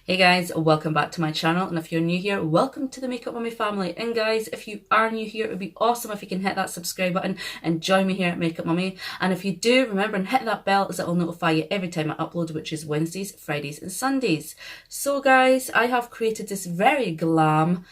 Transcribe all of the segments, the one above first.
Hey guys, welcome back to my channel, and if you're new here, welcome to the Makeup Mummy family. And guys, if you are new here, it would be awesome if you can hit that subscribe button and join me here at Makeup Mummy. And if you do, remember and hit that bell as it will notify you every time I upload, which is Wednesdays, Fridays and Sundays. So guys, I have created this very glam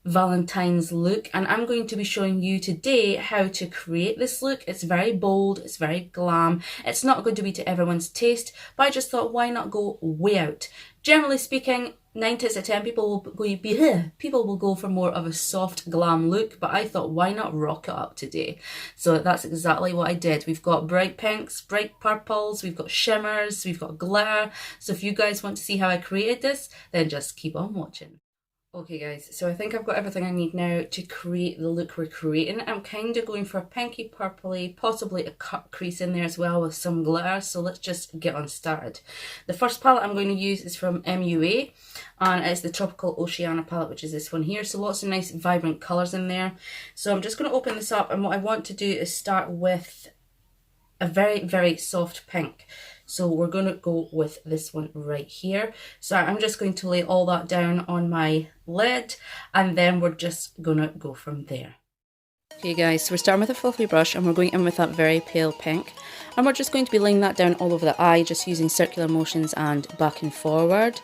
Valentine's look, and I'm going to be showing you today how to create this look. It's very bold, it's very glam, it's not going to be to everyone's taste, but I just thought, why not go way out? Generally speaking, 9 times out of 10 people will go for more of a soft glam look, but I thought, why not rock it up today? So that's exactly what I did. We've got bright pinks, bright purples, we've got shimmers, we've got glitter. So if you guys want to see how I created this, then just keep on watching. Okay guys, so I think I've got everything I need now to create the look we're creating. I'm kind of going for a pinky purpley, possibly a cut crease in there as well with some glitter, so let's just get on started. The first palette I'm going to use is from MUA, and it's the Tropical Oceana palette, which is this one here, so lots of nice vibrant colours in there. So I'm just going to open this up, and what I want to do is start with a very, very soft pink. So we're going to go with this one right here. So I'm just going to lay all that down on my lid, and then we're just going to go from there. Okay guys, so we're starting with a fluffy brush, and we're going in with that very pale pink. And we're just going to be laying that down all over the eye, just using circular motions and back and forward.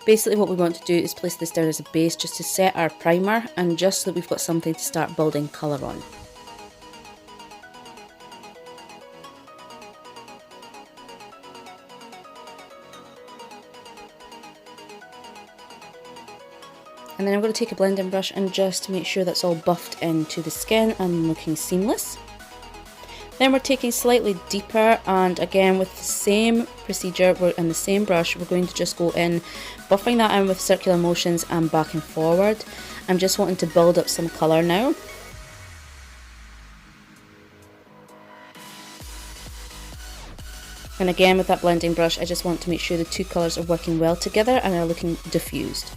Basically what we want to do is place this down as a base just to set our primer, and just so that we've got something to start building colour on. And then I'm going to take a blending brush and just make sure that's all buffed into the skin and looking seamless. Then we're taking slightly deeper, and again with the same procedure and the same brush, we're going to just go in, buffing that in with circular motions and back and forward. I'm just wanting to build up some colour now. And again with that blending brush, I just want to make sure the two colours are working well together and are looking diffused.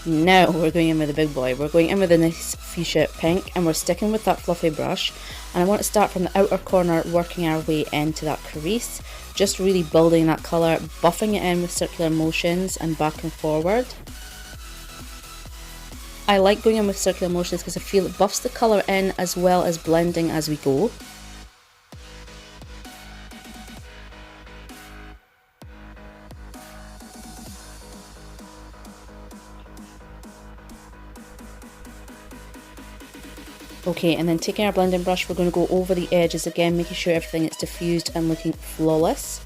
Now we're going in with a big boy. We're going in with a nice fuchsia pink, and we're sticking with that fluffy brush, and I want to start from the outer corner, working our way into that crease, just really building that colour, buffing it in with circular motions and back and forward. I like going in with circular motions because I feel it buffs the colour in as well as blending as we go. Okay, and then taking our blending brush, we're going to go over the edges again, making sure everything is diffused and looking flawless.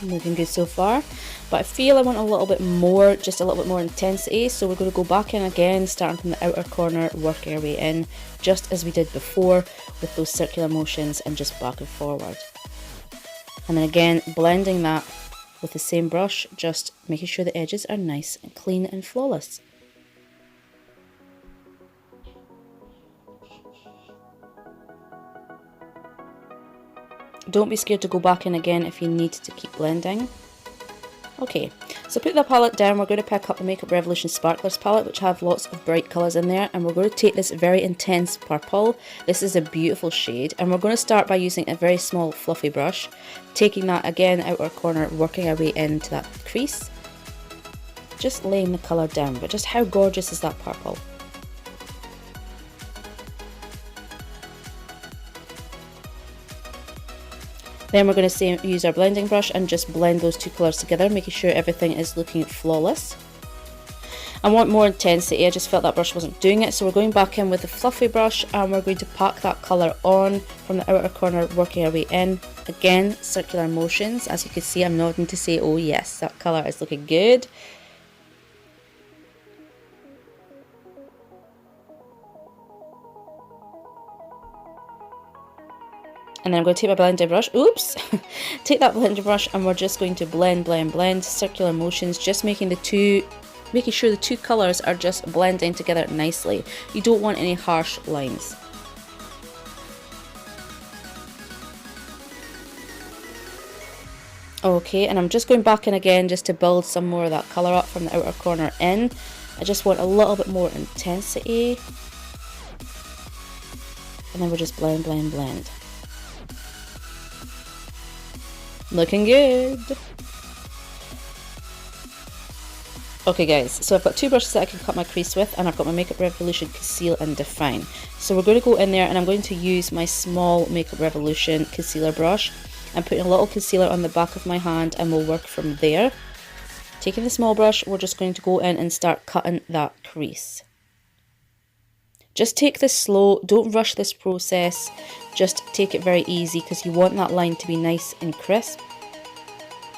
Looking good so far, but I feel I want a little bit more, just a little bit more intensity, so we're going to go back in again, starting from the outer corner, working our way in, just as we did before, with those circular motions and just back and forward. And then again, blending that with the same brush, just making sure the edges are nice and clean and flawless. Don't be scared to go back in again if you need to keep blending. Okay, so put that palette down. We're going to pick up the Makeup Revolution Sparklers palette, which have lots of bright colours in there, and we're going to take this very intense purple. This is a beautiful shade, and we're going to start by using a very small fluffy brush, taking that again outer corner, working our way into that crease, just laying the colour down. But just how gorgeous is that purple? Then we're going to use our blending brush and just blend those two colours together, making sure everything is looking flawless. I want more intensity, I just felt that brush wasn't doing it, so we're going back in with a fluffy brush, and we're going to pack that colour on from the outer corner, working our way in. Again, circular motions. As you can see, I'm nodding to say, oh yes, that colour is looking good. And then I'm going to take my blending brush, oops, take that blending brush, and we're just going to blend, circular motions, just making sure the two colours are just blending together nicely. You don't want any harsh lines. Okay, and I'm just going back in again just to build some more of that colour up from the outer corner in. I just want a little bit more intensity. and then we'll just blend, blend, blend. Looking good. Okay guys, so I've got two brushes that I can cut my crease with, and I've got my Makeup Revolution Conceal and Define. So we're going to go in there and I'm going to use my small Makeup Revolution concealer brush. I'm putting a little concealer on the back of my hand and we'll work from there. Taking the small brush, we're just going to go in and start cutting that crease. Just take this slow, don't rush this process, just take it very easy because you want that line to be nice and crisp.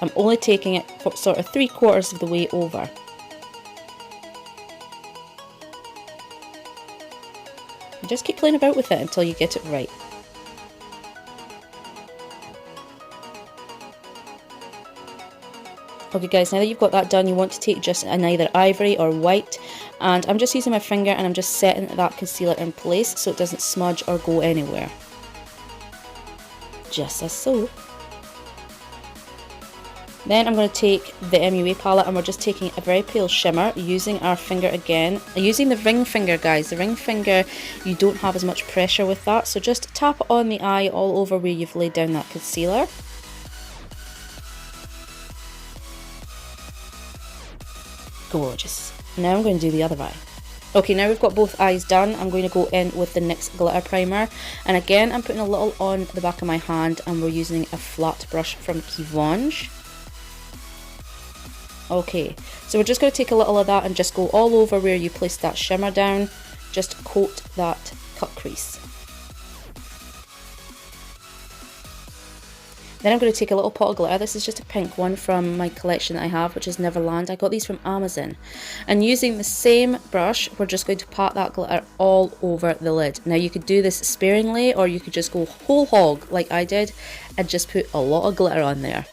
I'm only taking it for sort of 3/4 of the way over. And just keep playing about with it until you get it right. Okay guys, now that you've got that done, you want to take just an either ivory or white, and I'm just using my finger and I'm just setting that concealer in place so it doesn't smudge or go anywhere. Just as so. Then I'm going to take the MUA palette and we're just taking a very pale shimmer using our finger again. Using the ring finger guys, the ring finger, you don't have as much pressure with that, so just tap it on the eye all over where you've laid down that concealer. Gorgeous. Now I'm going to do the other eye. Okay, now we've got both eyes done, I'm going to go in with the NYX glitter primer, and again I'm putting a little on the back of my hand and we're using a flat brush from Quivange. Okay, so we're just going to take a little of that and just go all over where you placed that shimmer down, just coat that cut crease. Then I'm going to take a little pot of glitter. This is just a pink one from my collection that I have, which is Neverland. I got these from Amazon. And using the same brush, we're just going to pat that glitter all over the lid. Now you could do this sparingly, or you could just go whole hog like I did and just put a lot of glitter on there.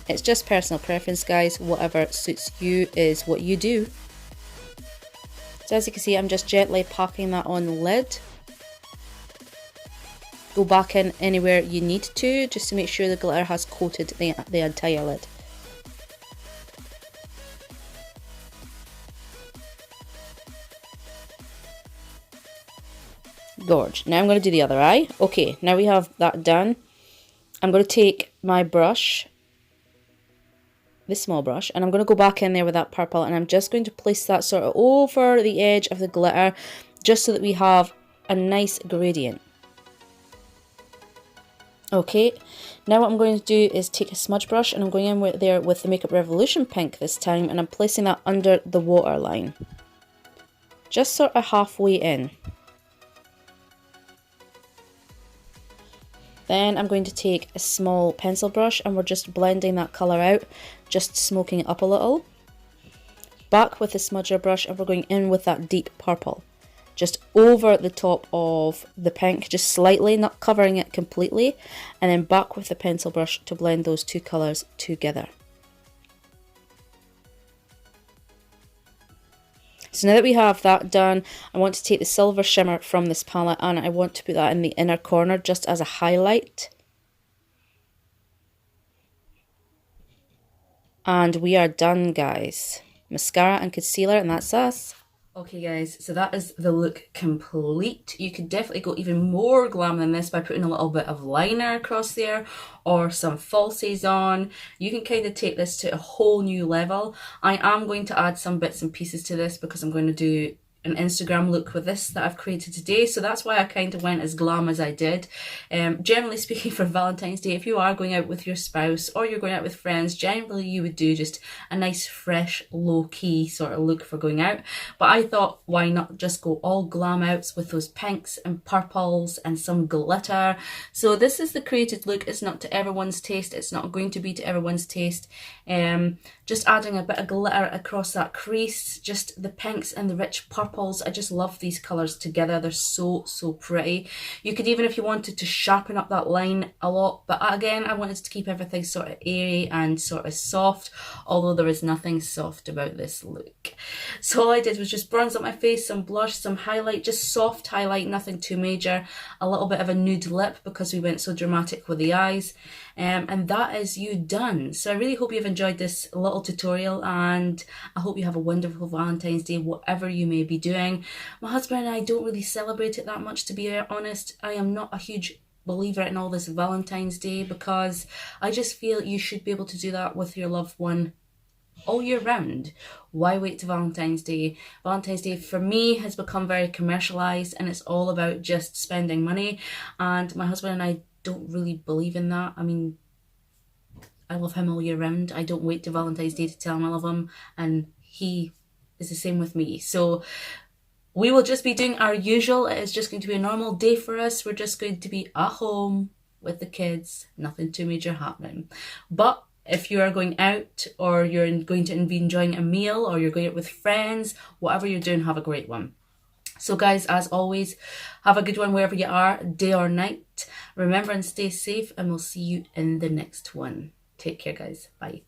It's just personal preference guys, whatever suits you is what you do. So as you can see, I'm just gently packing that on the lid. Go back in anywhere you need to, just to make sure the glitter has coated the entire lid. Gorge. Now I'm going to do the other eye. Okay, now we have that done. I'm going to take my brush, this small brush, and I'm going to go back in there with that purple, and I'm just going to place that sort of over the edge of the glitter, just so that we have a nice gradient. Okay, now what I'm going to do is take a smudge brush and I'm going in there with the Makeup Revolution pink this time, and I'm placing that under the waterline. Just sort of halfway in. Then I'm going to take a small pencil brush and we're just blending that colour out, just smoking it up a little. Back with the smudger brush and we're going in with that deep purple. Just over the top of the pink, just slightly, not covering it completely, and then back with the pencil brush to blend those two colours together. So now that we have that done, I want to take the silver shimmer from this palette and I want to put that in the inner corner just as a highlight. And we are done guys. Mascara and concealer, and that's us. Okay guys, so that is the look complete. You could definitely go even more glam than this by putting a little bit of liner across there or some falsies on. You can kind of take this to a whole new level. I am going to add some bits and pieces to this because I'm going to do an Instagram look with this that I've created today, so that's why I kind of went as glam as I did. Generally speaking, for Valentine's Day, if you are going out with your spouse or you're going out with friends, generally you would do just a nice fresh low-key sort of look for going out, but I thought why not just go all glam outs with those pinks and purples and some glitter. So this is the created look. It's not to everyone's taste, it's not going to be to everyone's taste. Just adding a bit of glitter across that crease, just the pinks and the rich purples. I just love these colours together. They're so pretty. You could even, if you wanted to, sharpen up that line a lot, but again, I wanted to keep everything sort of airy and sort of soft, although there is nothing soft about this look. So all I did was just bronze up my face, some blush, some highlight, just soft highlight, nothing too major, a little bit of a nude lip because we went so dramatic with the eyes, and that is you done. So I really hope you've enjoyed enjoyed this little tutorial, and I hope you have a wonderful Valentine's Day, whatever you may be doing. My husband and I don't really celebrate it that much, to be honest. I am not a huge believer in all this Valentine's Day, because I just feel you should be able to do that with your loved one all year round. Why wait to Valentine's Day? Valentine's Day for me has become very commercialized, and it's all about just spending money, and my husband and I don't really believe in that. I mean, I love him all year round. I don't wait to Valentine's Day to tell him I love him, and he is the same with me. So we will just be doing our usual. It is just going to be a normal day for us. We're just going to be at home with the kids. Nothing too major happening. But if you are going out, or you're going to be enjoying a meal, or you're going out with friends, whatever you're doing, have a great one. So guys, as always, have a good one wherever you are, day or night. Remember and stay safe, and we'll see you in the next one. Take care, guys. Bye.